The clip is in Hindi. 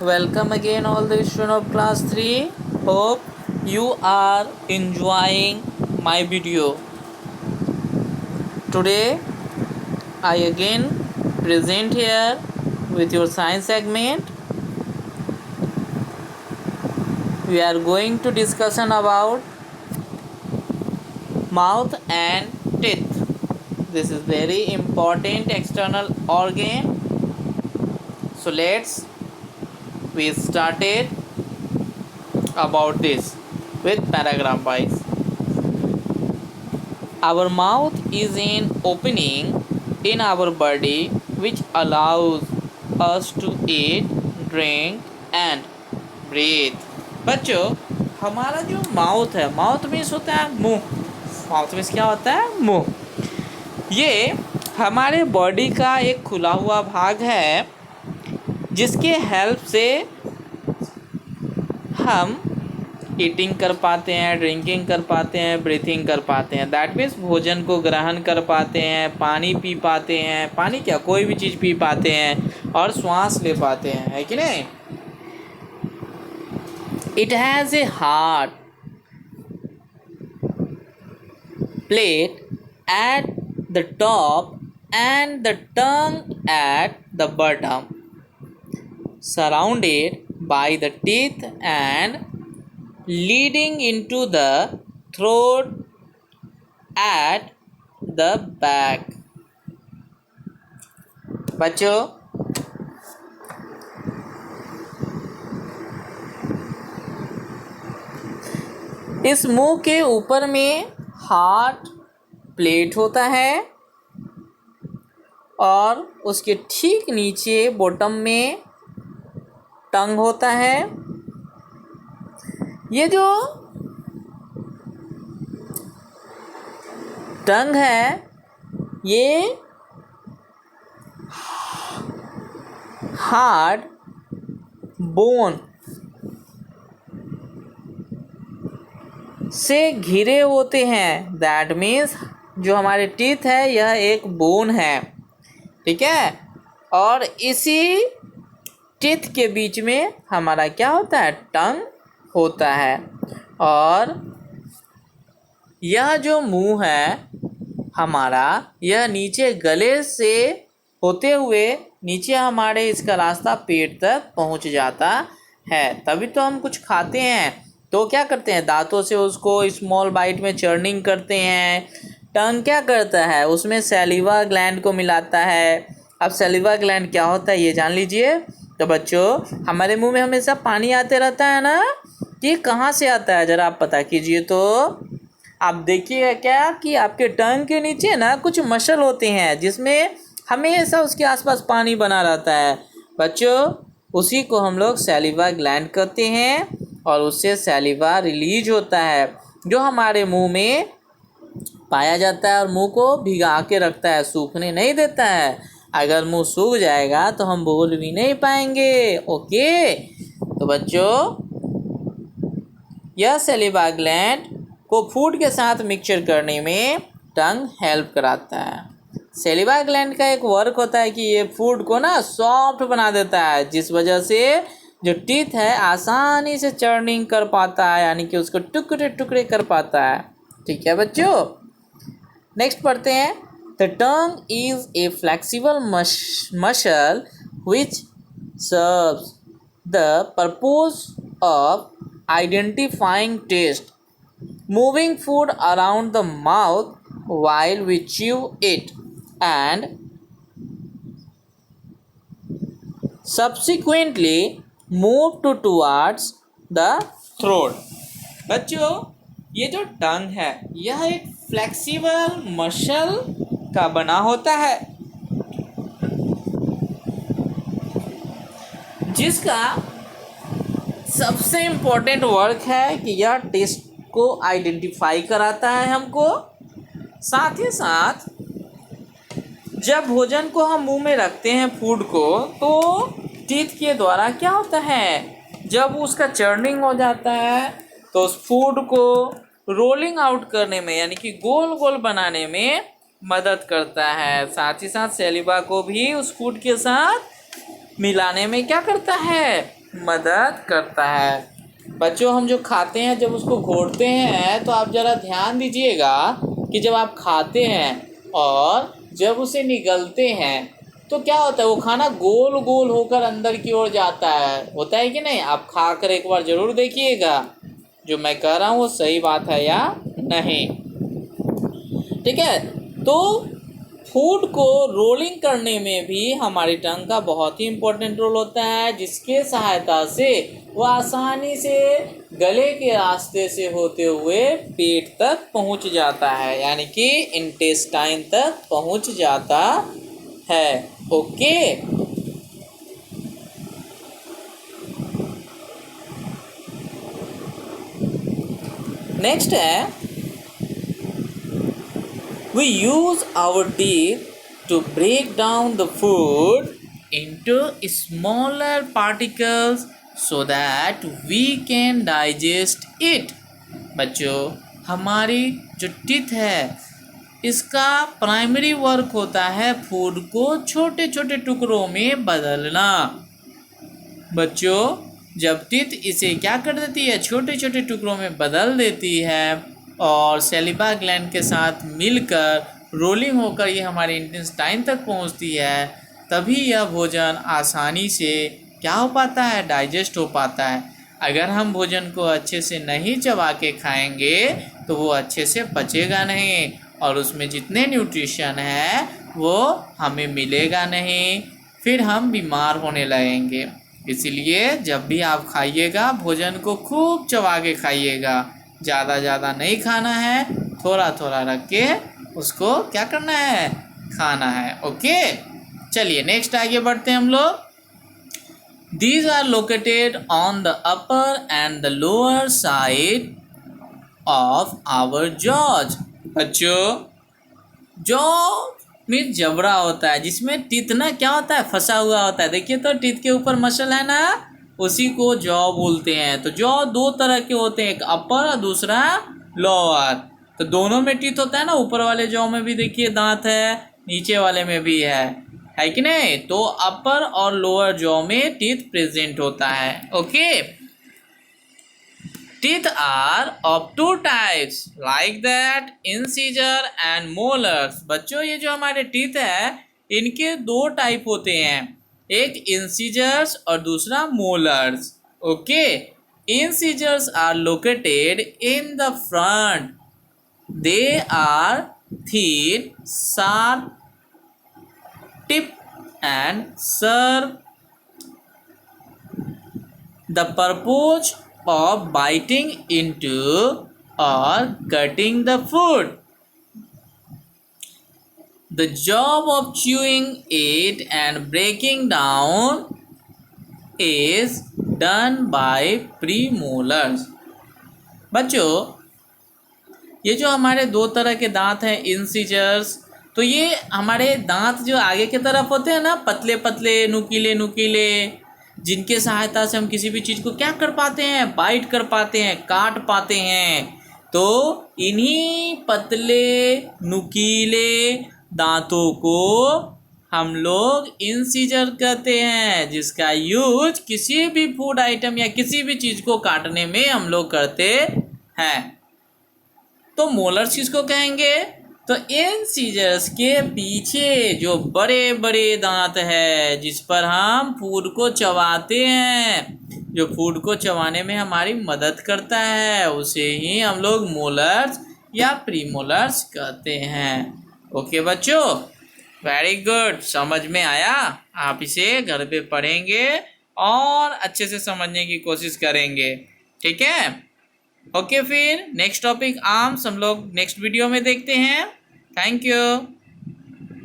Welcome again all the students of class 3. Hope you are enjoying my video. Today I again present here with your science segment. We are going to discussion about mouth and teeth. This is very important external organ. So let's we started about this with paragraph wise. Our mouth is an opening in our body which allows us to eat, drink and breathe. बच्चों, हमारा जो माउथ है, माउथ मीन्स होता है मुंह. माउथ मीन्स क्या होता है? मुंह. ये हमारे बॉडी का एक खुला हुआ भाग है जिसके हेल्प से हम ईटिंग कर पाते हैं, ड्रिंकिंग कर पाते हैं, ब्रीथिंग कर पाते हैं. दैट मीन्स भोजन को ग्रहण कर पाते हैं, पानी पी पाते हैं, पानी क्या कोई भी चीज़ पी पाते हैं और श्वास ले पाते हैं, है कि नहीं? It has a heart plate at the top and the tongue at the bottom, surrounded by the teeth and leading into the throat at the back. बच्चों, इस मुंह के ऊपर में हार्ट प्लेट होता है और उसके ठीक नीचे बॉटम में टंग होता है. ये जो टंग है ये हार्ड बोन से घिरे होते हैं. दैट मीन्स जो हमारे टीथ है यह एक बोन है, ठीक है. और इसी टीथ के बीच में हमारा क्या होता है? टंग होता है. और यह जो मुंह है हमारा, यह नीचे गले से होते हुए नीचे हमारे इसका रास्ता पेट तक पहुंच जाता है. तभी तो हम कुछ खाते हैं तो क्या करते हैं? दांतों से उसको स्मॉल बाइट में चर्निंग करते हैं. टंग क्या करता है? उसमें सैलिवा ग्लैंड को मिलाता है. अब सैलिवा ग्लैंड क्या होता है ये जान लीजिए. तो बच्चों, हमारे मुंह में हमेशा पानी आते रहता है ना, ये कहाँ से आता है ज़रा आप पता कीजिए. तो आप देखिए क्या कि आपके टंग के नीचे ना कुछ मसल होते हैं जिसमें हमेशा उसके आसपास पानी बना रहता है. बच्चों, उसी को हम लोग सैलिवा ग्लैंड कहते हैं और उससे सैलिवा रिलीज होता है जो हमारे मुंह में पाया जाता है और मुंह को भिगा के रखता है, सूखने नहीं देता है. अगर मुंह सूख जाएगा तो हम बोल भी नहीं पाएंगे. ओके. तो बच्चों, यह सैलिवा ग्लैंड को फूड के साथ मिक्सचर करने में टंग हेल्प कराता है. सैलिवा ग्लैंड का एक वर्क होता है कि ये फूड को ना सॉफ्ट बना देता है, जिस वजह से जो टीथ है आसानी से चर्निंग कर पाता है, यानी कि उसको टुकड़े टुकड़े कर पाता है. ठीक है बच्चों. नेक्स्ट पढ़ते हैं. The tongue is a flexible muscle which serves the purpose of identifying taste, moving food around the mouth while we chew it and subsequently move towards the throat. बच्चों, ये जो टंग है यह एक फ्लेक्सिबल मसल का बना होता है जिसका सबसे इम्पोर्टेंट वर्क है कि यह टेस्ट को आइडेंटिफाई कराता है हमको. साथ ही साथ जब भोजन को हम मुंह में रखते हैं फूड को, तो टीथ के द्वारा क्या होता है, जब उसका चर्निंग हो जाता है तो उस फूड को रोलिंग आउट करने में यानी कि गोल गोल बनाने में मदद करता है। साथ ही साथ सैलिवा को भी उस फूड के साथ मिलाने में क्या करता है, मदद करता है। बच्चों हम जो खाते हैं जब उसको घोटते हैं तो आप ज़रा ध्यान दीजिएगा कि जब आप खाते हैं और जब उसे निगलते हैं तो क्या होता है, वो खाना गोल गोल होकर अंदर की ओर जाता है, होता है कि नहीं? आप खा कर एक बार ज़रूर देखिएगा जो मैं कह रहा हूँ वो सही बात है या नहीं। ठीक है, तो फूड को रोलिंग करने में भी हमारी टंग का बहुत ही इम्पोर्टेंट रोल होता है, जिसके सहायता से वह आसानी से गले के रास्ते से होते हुए पेट तक पहुंच जाता है, यानी कि इंटेस्टाइन तक पहुंच जाता है। ओके, नेक्स्ट है we use our teeth to break down the food into smaller particles so that we can digest it। बच्चों हमारी जो टीथ है इसका प्राइमरी वर्क होता है फूड को छोटे छोटे टुकड़ों में बदलना। बच्चों जब टीथ इसे क्या कर देती है, छोटे छोटे टुकड़ों में बदल देती है और सैलिवा ग्लैंड के साथ मिलकर रोलिंग होकर ये हमारे इंटेस्टाइन तक पहुंचती है, तभी यह भोजन आसानी से क्या हो पाता है, डाइजेस्ट हो पाता है। अगर हम भोजन को अच्छे से नहीं चबा के खाएंगे तो वो अच्छे से पचेगा नहीं और उसमें जितने न्यूट्रिशन है वो हमें मिलेगा नहीं, फिर हम बीमार होने लगेंगे। इसलिए जब भी आप खाइएगा भोजन को खूब चबा के खाइएगा, ज़्यादा नहीं खाना है, थोड़ा थोड़ा रख के उसको क्या करना है, खाना है। ओके, चलिए नेक्स्ट आगे बढ़ते हैं हम लोग। These are located on the upper and the lower side of our jaws। बच्चों जॉ मीन्स जबड़ा होता है जिसमें टीथ ना क्या होता है, फंसा हुआ होता है। देखिए तो टीथ के ऊपर मसल है ना, उसी को जॉ बोलते हैं। तो जॉ दो तरह के होते हैं, एक अपर और दूसरा लोअर। तो दोनों में टीथ होता है ना, ऊपर वाले जॉ में भी देखिए दांत है, नीचे वाले में भी है कि नहीं? तो अपर और लोअर जॉ में टीथ प्रेजेंट होता है। Okay, teeth are of two types like that incisor and molars. बच्चों ये जो हमारे टीथ है इनके दो टाइप होते हैं, एक इंसीजर्स और दूसरा molars. Okay, incisors are located in the front, they are thin, sharp tip and serve the purpose of biting into or cutting the food. The job of chewing it and breaking down is done by premolars। बच्चों ये जो हमारे दो तरह के दांत हैं इंसीजर्स, तो ये हमारे दांत जो आगे की तरफ होते हैं ना, पतले पतले नुकीले नुकीले, जिनके सहायता से हम किसी भी चीज़ को क्या कर पाते हैं, बाइट कर पाते हैं, काट पाते हैं। तो इन्हीं पतले नुकीले दांतों को हम लोग इंसीजर कहते हैं, जिसका यूज किसी भी फूड आइटम या किसी भी चीज़ को काटने में हम लोग करते हैं। तो मोलर्स किसको कहेंगे? तो इंसीजर्स के पीछे जो बड़े बड़े दांत है जिस पर हम फूड को चबाते हैं, जो फूड को चबाने में हमारी मदद करता है, उसे ही हम लोग मोलर्स या प्रीमोलर्स कहते हैं। ओके बच्चों, वेरी गुड, समझ में आया? आप इसे घर पे पढ़ेंगे और अच्छे से समझने की कोशिश करेंगे, ठीक है? ओके, फिर नेक्स्ट टॉपिक आर्म्स हम लोग नेक्स्ट वीडियो में देखते हैं। Thank you.